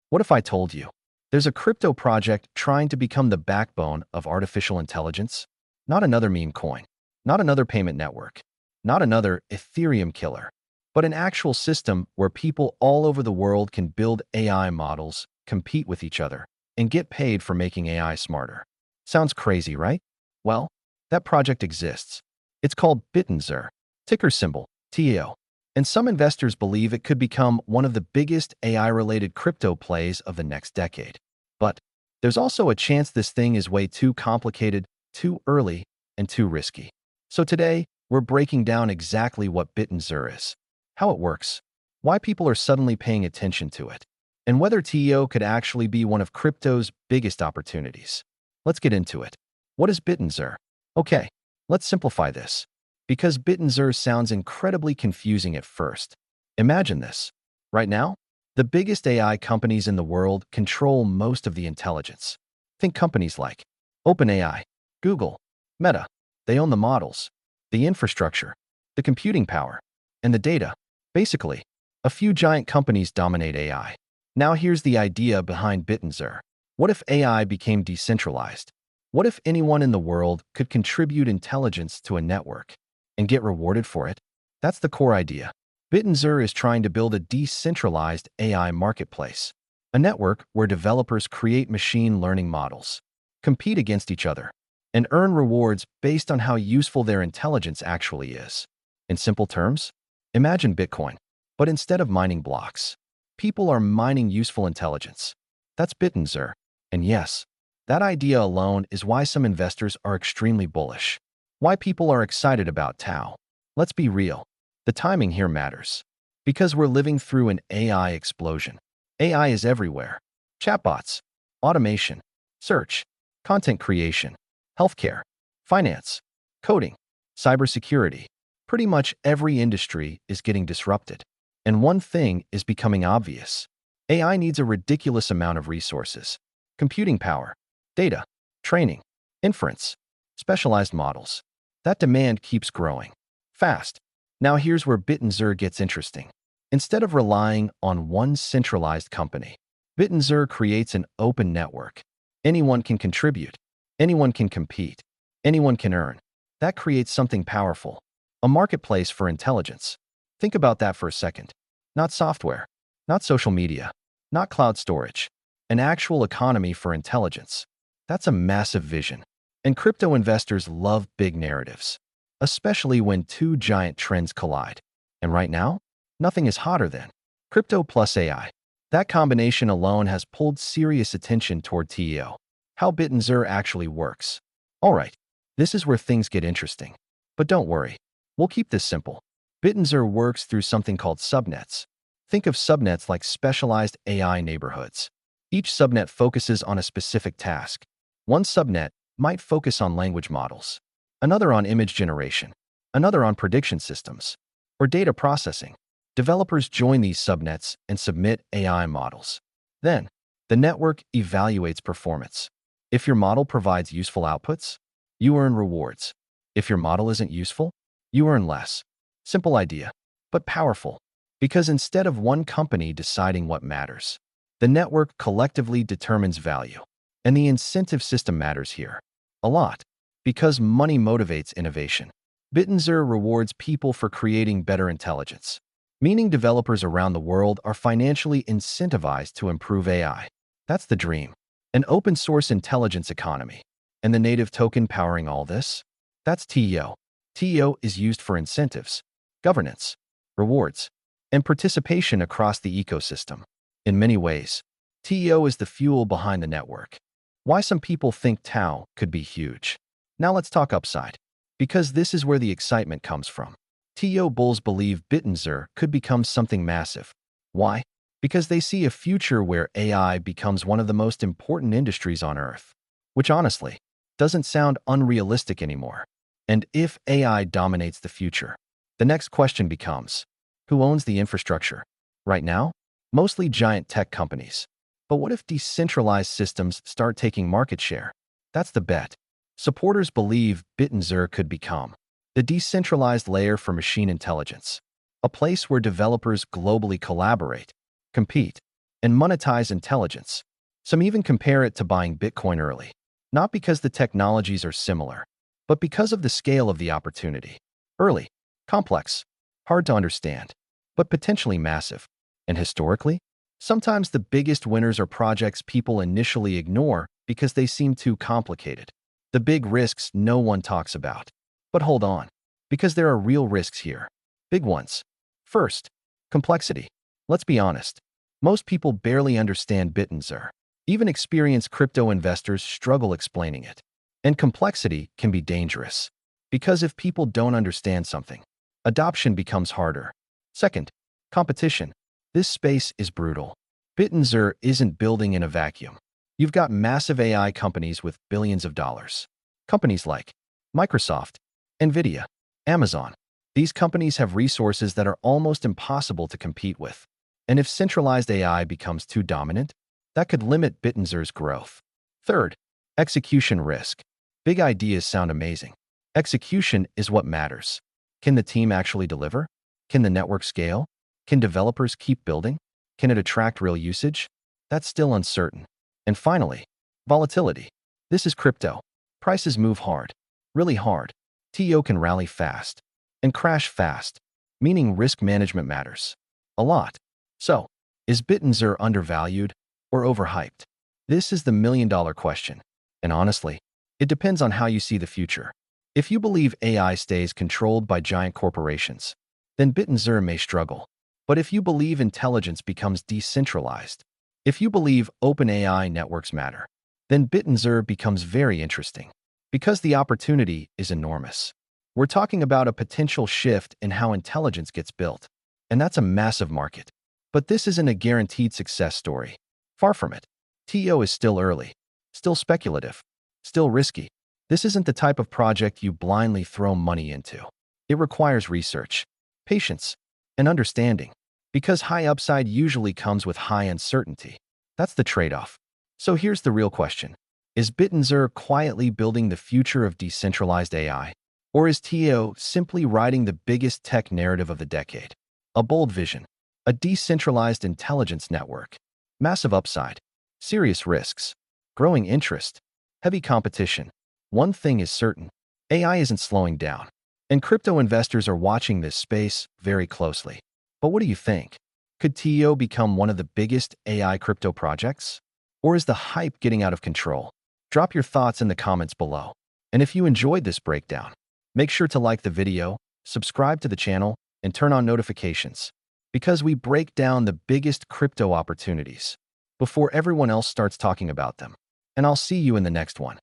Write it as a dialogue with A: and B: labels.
A: What if I told you there's a crypto project trying to become the backbone of artificial intelligence? Not another meme coin, not another payment network, not another Ethereum killer, but an actual system where people all over the world can build AI models, compete with each other, and get paid for making AI smarter. Sounds crazy, right? Well, that project exists. It's called Bittensor, ticker symbol TAO. And some investors believe it could become one of the biggest AI-related crypto plays of the next decade. But there's also a chance this thing is way too complicated, too early, and too risky. So today, we're breaking down exactly what Bittensor is, how it works, why people are suddenly paying attention to it, and whether TAO could actually be one of crypto's biggest opportunities. Let's get into it. What is Bittensor? Okay, let's simplify this, because Bittensor sounds incredibly confusing at first. Imagine this. Right now, the biggest AI companies in the world control most of the intelligence. Think companies like OpenAI, Google, Meta. They own the models, the infrastructure, the computing power, and the data. Basically, a few giant companies dominate AI. Now here's the idea behind Bittensor. What if AI became decentralized? What if anyone in the world could contribute intelligence to a network and get rewarded for it? That's the core idea. Bittensor is trying to build a decentralized AI marketplace, a network where developers create machine learning models, compete against each other, and earn rewards based on how useful their intelligence actually is. In simple terms, imagine Bitcoin, but instead of mining blocks, people are mining useful intelligence. That's Bittensor. And yes, that idea alone is why some investors are extremely bullish. Why people are excited about TAO. Let's be real. The timing here matters. Because we're living through an AI explosion. AI is everywhere. Chatbots, automation, search, content creation, healthcare, finance, coding, cybersecurity. Pretty much every industry is getting disrupted. And one thing is becoming obvious. AI needs a ridiculous amount of resources. Computing power, data, training, inference, specialized models. That demand keeps growing. Fast. Now here's where Bittensor gets interesting. Instead of relying on one centralized company, Bittensor creates an open network. Anyone can contribute. Anyone can compete. Anyone can earn. That creates something powerful. A marketplace for intelligence. Think about that for a second. Not software, not social media, not cloud storage. An actual economy for intelligence. That's a massive vision. And crypto investors love big narratives, especially when two giant trends collide. And right now, nothing is hotter than crypto plus AI. That combination alone has pulled serious attention toward TAO. How Bittensor actually works. All right, this is where things get interesting. But don't worry, we'll keep this simple. Bittensor works through something called subnets. Think of subnets like specialized AI neighborhoods. Each subnet focuses on a specific task. One subnet might focus on language models, another on image generation, another on prediction systems, or data processing. Developers join these subnets and submit AI models. Then, the network evaluates performance. If your model provides useful outputs, you earn rewards. If your model isn't useful, you earn less. Simple idea, but powerful, because instead of one company deciding what matters, the network collectively determines value. And the incentive system matters here a lot, because money motivates innovation. Bittensor rewards people for creating better intelligence, meaning developers around the world are financially incentivized to improve AI. That's the dream. An open-source intelligence economy. And the native token powering all this? That's TAO. TAO is used for incentives, governance, rewards, and participation across the ecosystem. In many ways, TAO is the fuel behind the network. Why some people think TAO could be huge. Now let's talk upside, because this is where the excitement comes from. TAO bulls believe Bittensor could become something massive. Why? Because they see a future where AI becomes one of the most important industries on Earth, which honestly doesn't sound unrealistic anymore. And if AI dominates the future, the next question becomes, who owns the infrastructure? Right now, mostly giant tech companies. But what if decentralized systems start taking market share? That's the bet. Supporters believe Bittensor could become the decentralized layer for machine intelligence, a place where developers globally collaborate, compete, and monetize intelligence. Some even compare it to buying Bitcoin early, not because the technologies are similar, but because of the scale of the opportunity. Early, complex, hard to understand, but potentially massive. And historically, sometimes the biggest winners are projects people initially ignore because they seem too complicated. The big risks no one talks about. But hold on, because there are real risks here. Big ones. First, complexity. Let's be honest. Most people barely understand Bittensor. Even experienced crypto investors struggle explaining it. And complexity can be dangerous. Because if people don't understand something, adoption becomes harder. Second, competition. This space is brutal. Bittensor isn't building in a vacuum. You've got massive AI companies with billions of dollars. Companies like Microsoft, Nvidia, Amazon. These companies have resources that are almost impossible to compete with. And if centralized AI becomes too dominant, that could limit Bittensor's growth. Third, execution risk. Big ideas sound amazing. Execution is what matters. Can the team actually deliver? Can the network scale? Can developers keep building? Can it attract real usage? That's still uncertain. And finally, volatility. This is crypto. Prices move hard, really hard. TAO can rally fast and crash fast, meaning risk management matters a lot. So, is Bittensor undervalued or overhyped? This is the million-dollar question. And honestly, it depends on how you see the future. If you believe AI stays controlled by giant corporations, then Bittensor may struggle. But if you believe intelligence becomes decentralized, if you believe OpenAI networks matter, then Bittensor becomes very interesting. Because the opportunity is enormous. We're talking about a potential shift in how intelligence gets built. And that's a massive market. But this isn't a guaranteed success story. Far from it. TAO is still early, still speculative, still risky. This isn't the type of project you blindly throw money into. It requires research, patience, and understanding. Because high upside usually comes with high uncertainty. That's the trade-off. So here's the real question. Is Bittensor quietly building the future of decentralized AI? Or is TAO simply riding the biggest tech narrative of the decade? A bold vision, a decentralized intelligence network, massive upside, serious risks, growing interest, heavy competition. One thing is certain, AI isn't slowing down, and crypto investors are watching this space very closely. But what do you think? Could TAO become one of the biggest AI crypto projects? Or is the hype getting out of control? Drop your thoughts in the comments below. And if you enjoyed this breakdown, make sure to like the video, subscribe to the channel, and turn on notifications, because we break down the biggest crypto opportunities before everyone else starts talking about them. And I'll see you in the next one.